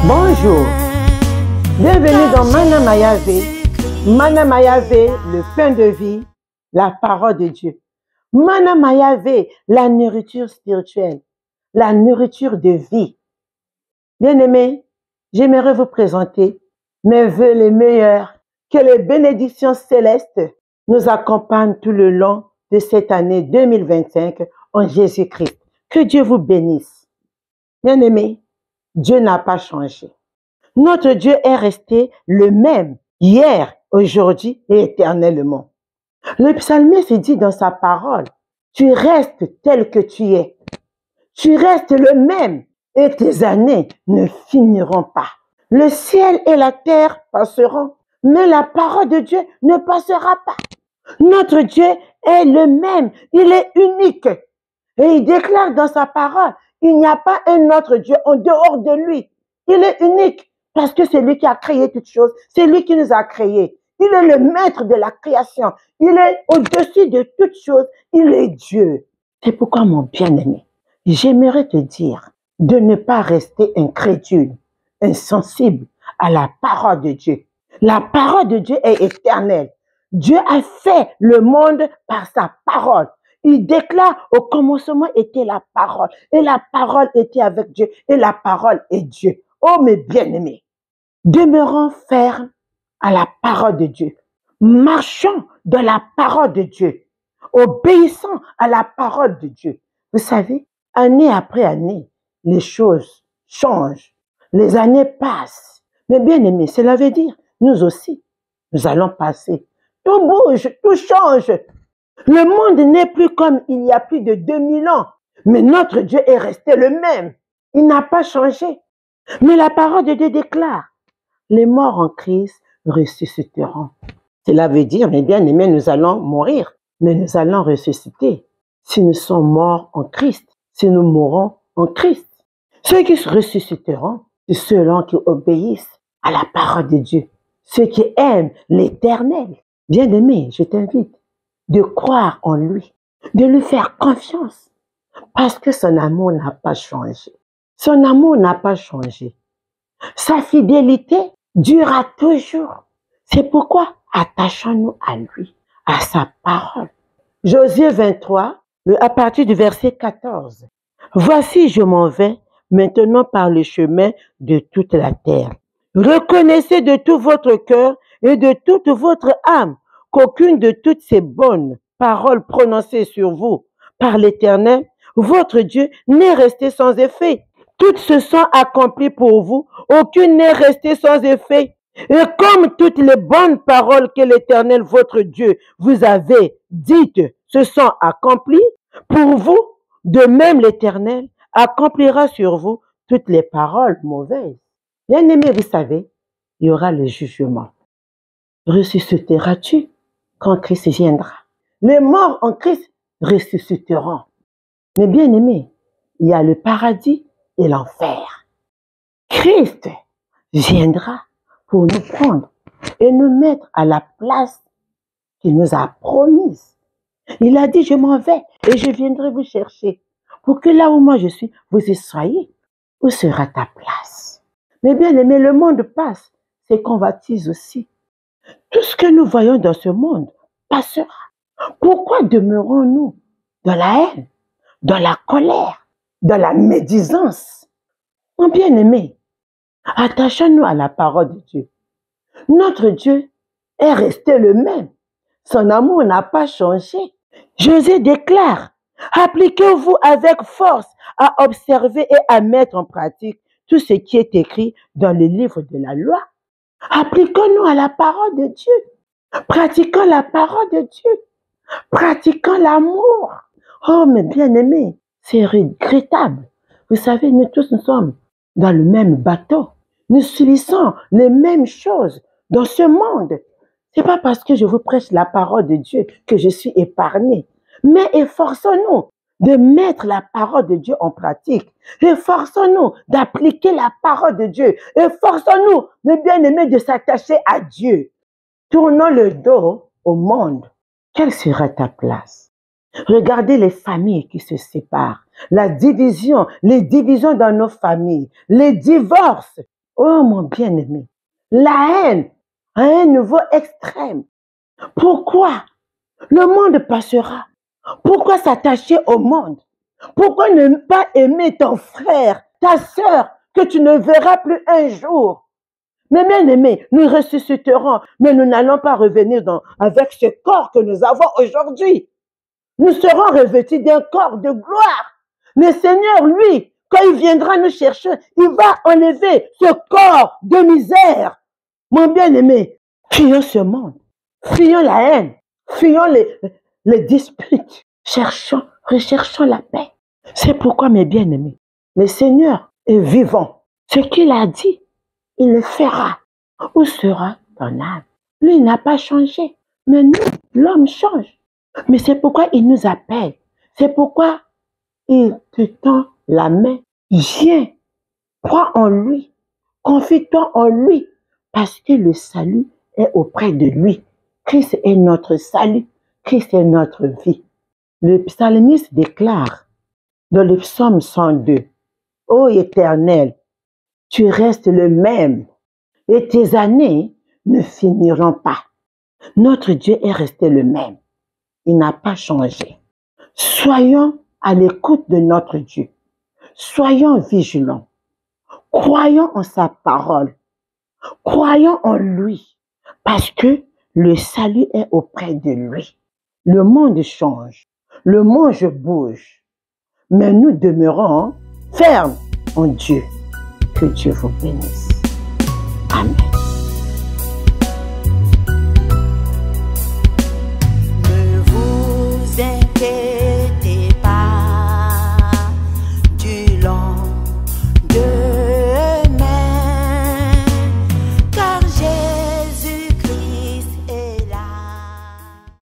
Bonjour, bienvenue dans Mana Mayave. Mana Mayave, le pain de vie, la parole de Dieu. Mana Mayave, la nourriture spirituelle, la nourriture de vie. Bien-aimés, j'aimerais vous présenter mes vœux les meilleurs. Que les bénédictions célestes nous accompagnent tout le long de cette année 2025 en Jésus-Christ. Que Dieu vous bénisse. Bien-aimés, Dieu n'a pas changé. Notre Dieu est resté le même hier, aujourd'hui et éternellement. Le psalmiste dit dans sa parole, tu restes tel que tu es. Tu restes le même et tes années ne finiront pas. Le ciel et la terre passeront, mais la parole de Dieu ne passera pas. Notre Dieu est le même, il est unique. Et il déclare dans sa parole, il n'y a pas un autre Dieu en dehors de lui. Il est unique parce que c'est lui qui a créé toutes choses, c'est lui qui nous a créés. Il est le maître de la création, il est au-dessus de toutes choses, il est Dieu. C'est pourquoi, mon bien-aimé, j'aimerais te dire de ne pas rester incrédule, insensible à la parole de Dieu. La parole de Dieu est éternelle. Dieu a fait le monde par sa parole. Il déclare au commencement était la parole et la parole était avec Dieu et la parole est Dieu. Oh mes bien-aimés, demeurons fermes à la parole de Dieu. Marchons dans la parole de Dieu. Obéissons à la parole de Dieu. Vous savez, année après année, les choses changent. Les années passent. Mais bien-aimés, cela veut dire, nous aussi, nous allons passer. Tout bouge, tout change. Le monde n'est plus comme il y a plus de 2000 ans. Mais notre Dieu est resté le même. Il n'a pas changé. Mais la parole de Dieu déclare, les morts en Christ ressusciteront. Cela veut dire, mes bien-aimés, nous allons mourir, mais nous allons ressusciter. Si nous sommes morts en Christ, si nous mourons en Christ. Ceux qui ressusciteront, c'est ceux-là qui obéissent à la parole de Dieu. Ceux qui aiment l'Éternel. Bien-aimé, je t'invite de croire en lui, de lui faire confiance, parce que son amour n'a pas changé. Son amour n'a pas changé. Sa fidélité durera toujours. C'est pourquoi attachons-nous à lui, à sa parole. Josué 23, à partir du verset 14. Voici, je m'en vais maintenant par le chemin de toute la terre. Reconnaissez de tout votre cœur et de toute votre âme qu'aucune de toutes ces bonnes paroles prononcées sur vous par l'Éternel, votre Dieu, n'est restée sans effet. Toutes se sont accomplies pour vous, aucune n'est restée sans effet. Et comme toutes les bonnes paroles que l'Éternel, votre Dieu, vous avait dites se sont accomplies, pour vous, de même l'Éternel accomplira sur vous toutes les paroles mauvaises. Bien-aimé, vous savez, il y aura le jugement. Ressusciteras-tu quand Christ viendra? Les morts en Christ ressusciteront. Mais bien-aimé, il y a le paradis et l'enfer. Christ viendra pour nous prendre et nous mettre à la place qu'il nous a promise. Il a dit, je m'en vais et je viendrai vous chercher pour que là où moi je suis, vous y soyez. Où sera ta place? Mais bien aimé, le monde passe, ses convoitises aussi. Tout ce que nous voyons dans ce monde passera. Pourquoi demeurons-nous dans la haine, dans la colère, dans la médisance? Mon bien-aimé, attachons-nous à la parole de Dieu. Notre Dieu est resté le même. Son amour n'a pas changé. Josué déclare, appliquez-vous avec force à observer et à mettre en pratique tout ce qui est écrit dans le livre de la loi. Appliquons-nous à la parole de Dieu. Pratiquons la parole de Dieu. Pratiquons l'amour. Oh, mes bien-aimés, c'est regrettable. Vous savez, nous tous, nous sommes dans le même bateau. Nous subissons les mêmes choses dans ce monde. C'est pas parce que je vous prêche la parole de Dieu que je suis épargné. Mais efforçons-nous de mettre la parole de Dieu en pratique. Efforçons-nous d'appliquer la parole de Dieu. Efforçons-nous, mes bien-aimés, de s'attacher à Dieu. Tournons le dos au monde. Quelle sera ta place? Regardez les familles qui se séparent, la division, les divisions dans nos familles, les divorces. Oh mon bien-aimé, la haine à un niveau extrême. Pourquoi? Le monde passera. Pourquoi s'attacher au monde? Pourquoi ne pas aimer ton frère, ta sœur, que tu ne verras plus un jour? Mais bien aimé, nous ressusciterons, mais nous n'allons pas revenir avec ce corps que nous avons aujourd'hui. Nous serons revêtus d'un corps de gloire. Le Seigneur, lui, quand il viendra nous chercher, il va enlever ce corps de misère. Mon bien-aimé, fuyons ce monde, fuyons la haine, fuyons les disputes, recherchons la paix. C'est pourquoi, mes bien-aimés, le Seigneur est vivant. Ce qu'il a dit, il le fera. Où sera ton âme? Lui n'a pas changé, mais nous, l'homme change. Mais c'est pourquoi il nous appelle. C'est pourquoi il te tend la main. Viens, crois en lui, confie-toi en lui, parce que le salut est auprès de lui. Christ est notre salut, Christ est notre vie. Le psalmiste déclare dans le psaume 102, « Ô Éternel, tu restes le même, et tes années ne finiront pas. » Notre Dieu est resté le même. Il n'a pas changé. Soyons à l'écoute de notre Dieu. Soyons vigilants. Croyons en sa parole. Croyons en lui. Parce que le salut est auprès de lui. Le monde change. Le monde bouge. Mais nous demeurons fermes en Dieu. Que Dieu vous bénisse. Amen.